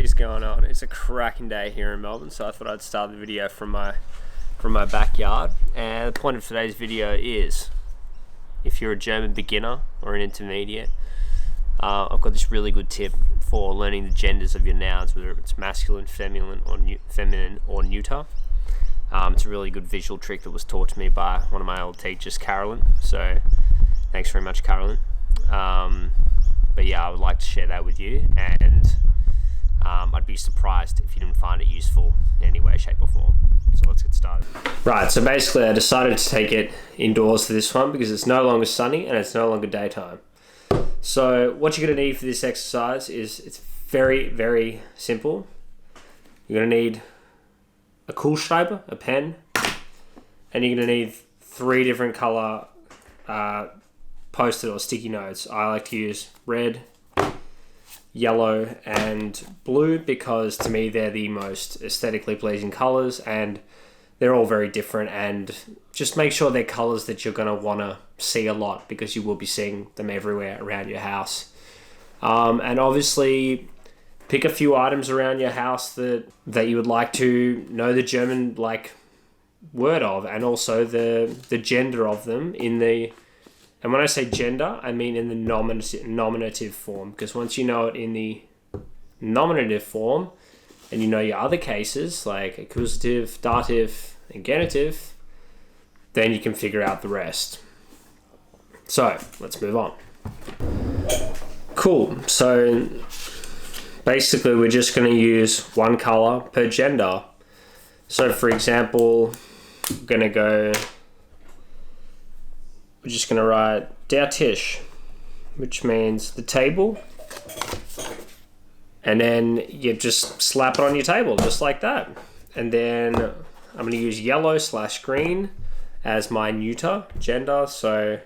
is going on? It's a cracking day here in Melbourne, so I thought I'd start the video from my backyard. And the point of today's video is, if you're a German beginner or an intermediate, I've got this really good tip for learning the genders of your nouns, whether it's masculine, feminine, or neuter. It's a really good visual trick that was taught to me by one of my old teachers, Carolyn. So thanks very much, Carolyn. But yeah, I would like to share that with you, and I'd be surprised if you didn't find it useful in any way, shape or form. So let's get started. Right, so basically I decided to take it indoors for this one because it's no longer sunny and it's no longer daytime. So what you're going to need for this exercise is, it's very, very simple. You're going to need a Kugelschreiber, a pen, and you're going to need 3 different color post-it or sticky notes. I like to use red, yellow, and blue because to me they're the most aesthetically pleasing colors, and they're all very different, and just make sure they're colors that you're going to want to see a lot because you will be seeing them everywhere around your house. And obviously pick a few items around your house that you would like to know the German word of, and also the gender of them and when I say gender, I mean in the nominative form, because once you know it in the nominative form, and you know your other cases like accusative, dative, and genitive, then you can figure out the rest. So let's move on. Cool. So basically we're just going to use one color per gender. So for example, we're just going to write der Tisch, which means the table, and then you just slap it on your table just like that. And then I'm going to use yellow/green as my neuter gender. So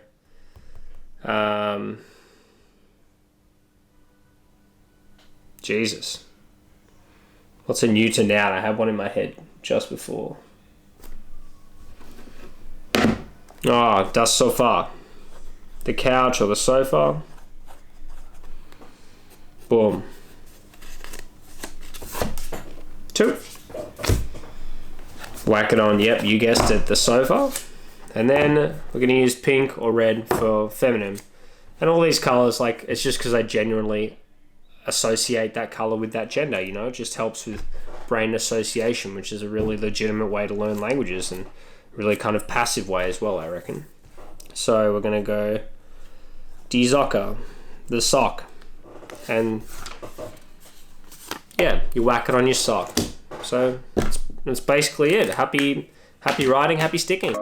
Jesus, what's a neuter noun? I had one in my head just before. Das Sofa, the couch or the sofa. Boom. 2. Whack it on, yep, you guessed it, the sofa. And then we're going to use pink or red for feminine. And all these colors, it's just because I genuinely associate that color with that gender, it just helps with brain association, which is a really legitimate way to learn languages, and really kind of passive way as well, I reckon. So we're going to go die Socke, the sock, and yeah, you whack it on your sock. So that's basically it. Happy writing, happy sticking.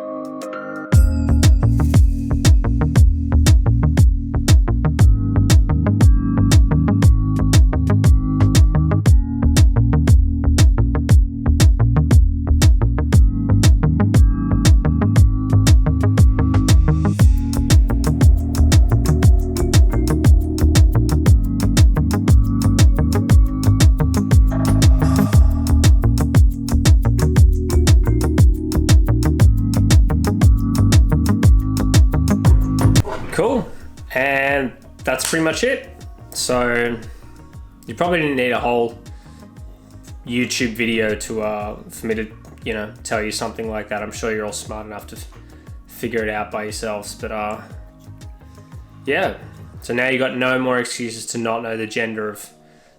Cool, and that's pretty much it. So you probably didn't need a whole YouTube video for me to tell you something like that. I'm sure you're all smart enough to figure it out by yourselves. But yeah, so now you got no more excuses to not know the gender of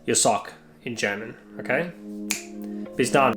your sock in German. Okay, bis dann.